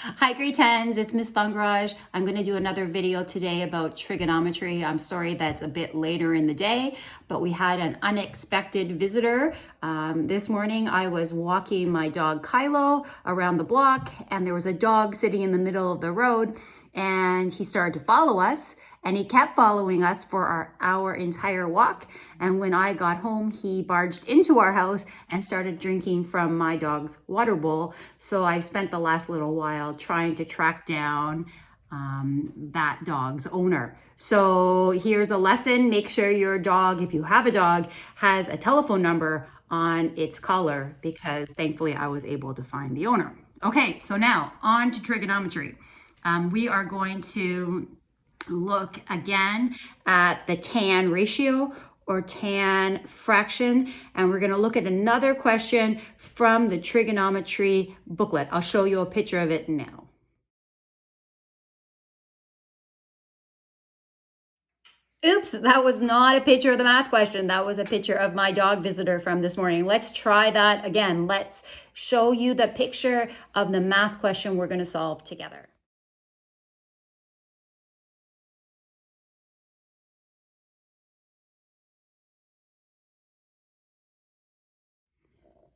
Hi grade 10s, it's Miss Thungraj. I'm going to do another video today about trigonometry. I'm sorry that's a bit later in the day, but we had an unexpected visitor. This morning I was walking my dog Kylo around the block and there was a dog sitting in the middle of the road and he started to follow us. And he kept following us for our entire walk. And when I got home, he barged into our house and started drinking from my dog's water bowl. So I spent the last little while trying to track down that dog's owner. So here's a lesson. Make sure your dog, if you have a dog, has a telephone number on its collar, because thankfully I was able to find the owner. Okay, so now on to trigonometry. We are going to look again at the tan ratio or tan fraction, and we're going to look at another question from the trigonometry booklet. I'll show you a picture of it now. Oops, that was not a picture of the math question. That was a picture of my dog visitor from this morning. Let's try that again. Let's show you the picture of the math question we're going to solve together.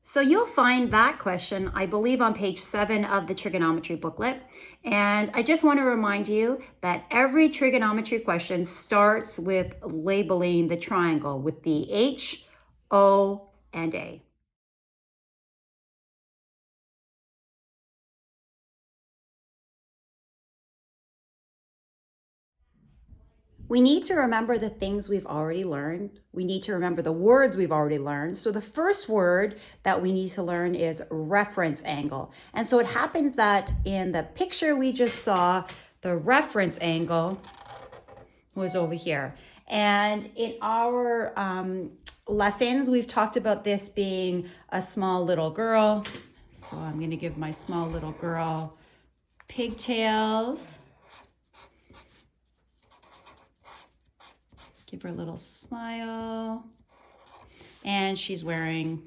So you'll find that question, I believe, on page 7 of the trigonometry booklet. And I just want to remind you that every trigonometry question starts with labeling the triangle with the H, O, and A. We need to remember the things we've already learned. We need to remember the words we've already learned. So the first word that we need to learn is reference angle. And so it happens that in the picture we just saw, the reference angle was over here. And in our lessons, we've talked about this being a small little girl. So I'm going to give my small little girl pigtails. Give her a little smile. And she's wearing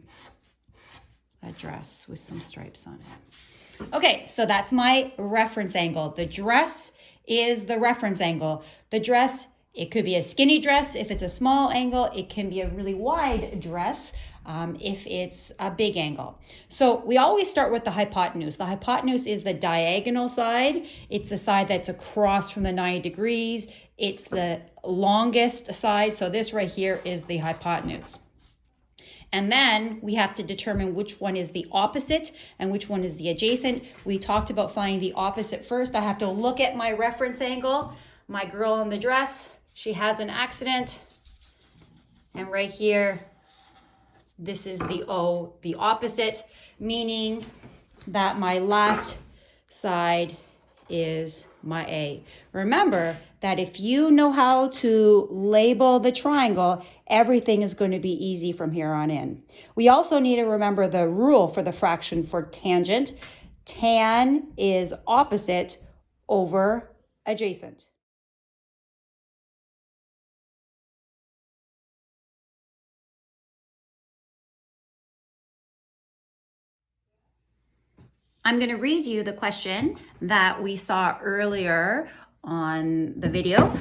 a dress with some stripes on it. Okay, so that's my reference angle. The dress is the reference angle. The dress, it could be a skinny dress if it's a small angle. It can be a really wide dress if it's a big angle. So we always start with the hypotenuse. The hypotenuse is the diagonal side. It's the side that's across from the 90 degrees. It's the longest side. So this right here is the hypotenuse. And then we have to determine which one is the opposite and which one is the adjacent. We talked about finding the opposite first. I have to look at my reference angle. My girl in the dress, she has an accident. And right here, this is the O, the opposite, meaning that my last side is my A. Remember that if you know how to label the triangle, everything is going to be easy from here on in. We also need to remember the rule for the fraction for tangent. Tan is opposite over adjacent. I'm going to read you the question that we saw earlier on the video.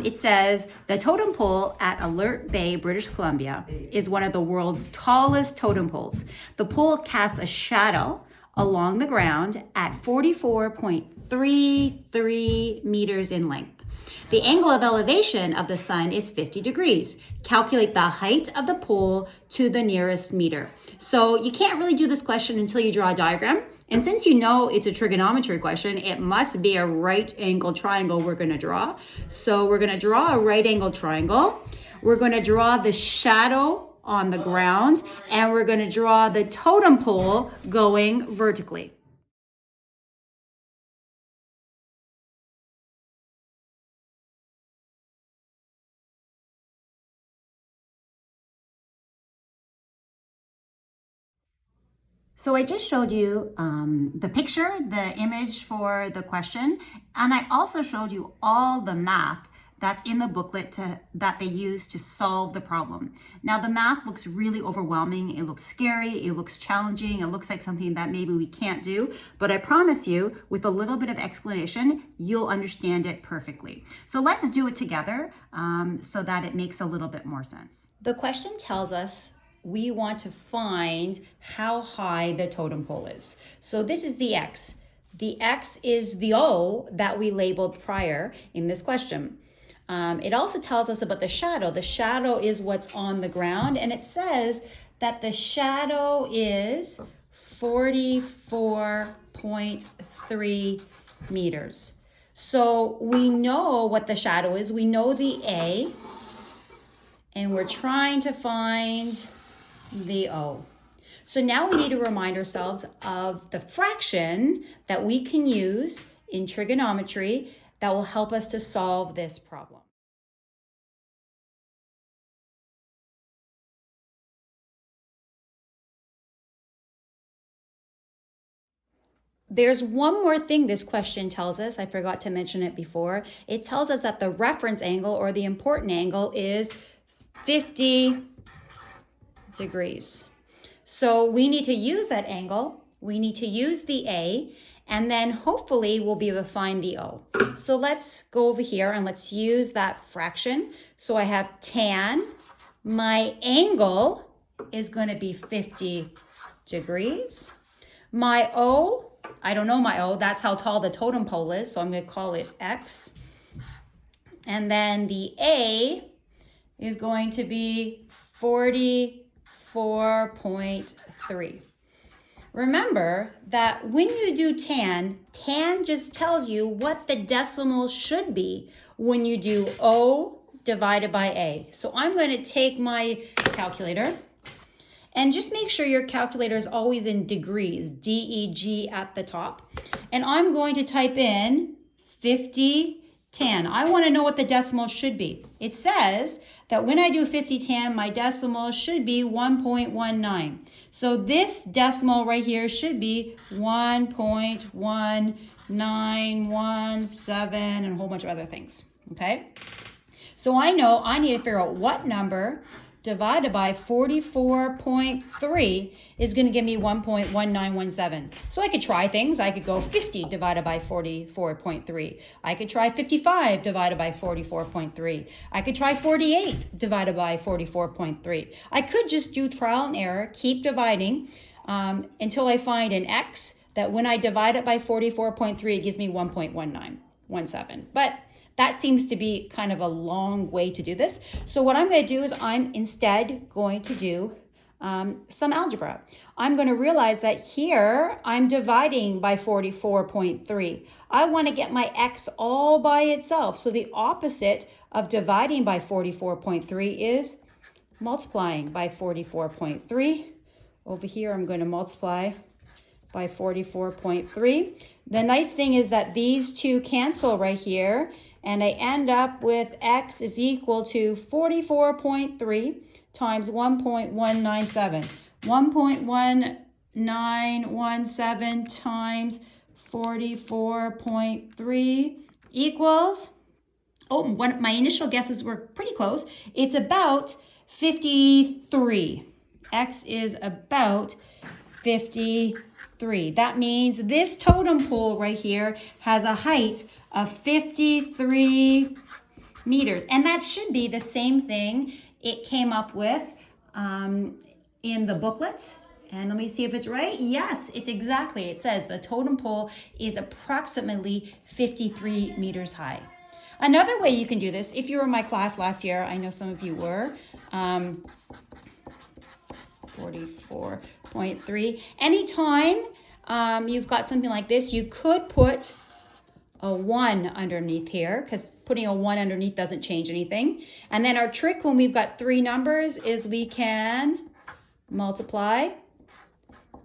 It says, the totem pole at Alert Bay, British Columbia is one of the world's tallest totem poles. The pole casts a shadow along the ground at 44.33 meters in length. The angle of elevation of the sun is 50 degrees. Calculate the height of the pole to the nearest meter. So you can't really do this question until you draw a diagram. And since you know it's a trigonometry question, it must be a right angle triangle we're going to draw. So we're going to draw a right angle triangle. We're going to draw the shadow on the ground, and we're going to draw the totem pole going vertically. So I just showed you the picture, the image for the question, and I also showed you all the math that's in the booklet that they use to solve the problem. Now, the math looks really overwhelming. It looks scary. It looks challenging. It looks like something that maybe we can't do. But I promise you, with a little bit of explanation, you'll understand it perfectly. So let's do it together so that it makes a little bit more sense. The question tells us we want to find how high the totem pole is. So this is the X. The X is the O that we labeled prior in this question. It also tells us about the shadow. The shadow is what's on the ground, and it says that the shadow is 44.3 meters. So we know what the shadow is. We know the A, and we're trying to find the O. So now we need to remind ourselves of the fraction that we can use in trigonometry that will help us to solve this problem. There's one more thing this question tells us. I forgot to mention it before. It tells us that the reference angle, or the important angle, is 50 degrees. So we need to use that angle. We need to use the A, and then hopefully we'll be able to find the O. So let's go over here and let's use that fraction. So I have tan. My angle is going to be 50 degrees. My O, I don't know my O. That's how tall the totem pole is. So I'm going to call it X. And then the A is going to be 44.3. Remember that when you do tan just tells you what the decimal should be when you do O divided by A. So I'm going to take my calculator, and just make sure your calculator is always in degrees, DEG at the top. And I'm going to type in 50 tan. I want to know what the decimal should be. It says that when I do 50 tan, my decimal should be 1.19. So this decimal right here should be 1.1917 and a whole bunch of other things, okay? So I know I need to figure out what number divided by 44.3 is going to give me 1.1917. So I could try things. I could go 50 divided by 44.3. I could try 55 divided by 44.3. I could try 48 divided by 44.3. I could just do trial and error, keep dividing until I find an X that when I divide it by 44.3, it gives me 1.1917. But that seems to be kind of a long way to do this. So what I'm going to do is I'm instead going to do some algebra. I'm going to realize that here I'm dividing by 44.3. I want to get my X all by itself. So the opposite of dividing by 44.3 is multiplying by 44.3. Over here I'm going to multiply by 44.3. The nice thing is that these two cancel right here, and I end up with X is equal to 44.3 times 1.197. 1.1917 times 44.3 equals, my initial guesses were pretty close. It's about 53. X is about 53. That means this totem pole right here has a height of 53 meters. And that should be the same thing it came up with in the booklet. And let me see if it's right. Yes, it's exactly. It says the totem pole is approximately 53 meters high. Another way you can do this, if you were in my class last year, I know some of you were, 44.3. Anytime you've got something like this, you could put a 1 underneath here, because putting a 1 underneath doesn't change anything. And then our trick when we've got three numbers is we can multiply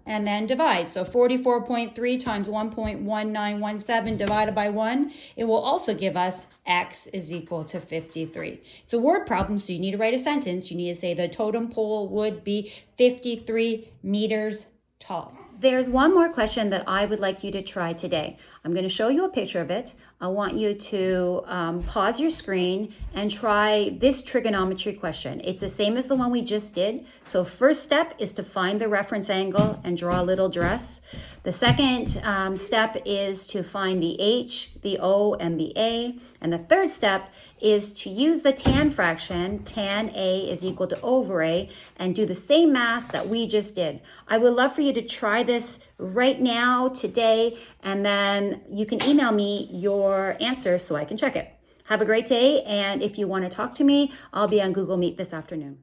and then divide. So 44.3 times 1.1917 divided by 1, it will also give us X is equal to 53. It's a word problem, so you need to write a sentence. You need to say the totem pole would be 53 meters tall. There's one more question that I would like you to try today. I'm going to show you a picture of it. I want you to pause your screen and try this trigonometry question. It's the same as the one we just did. So first step is to find the reference angle and draw a little dress. The second step is to find the H, the O, and the A. And the third step is to use the tan fraction, tan A is equal to over A, and do the same math that we just did. I would love for you to try this right now, today, and then you can email me your answer so I can check it. Have a great day, and if you want to talk to me, I'll be on Google Meet this afternoon.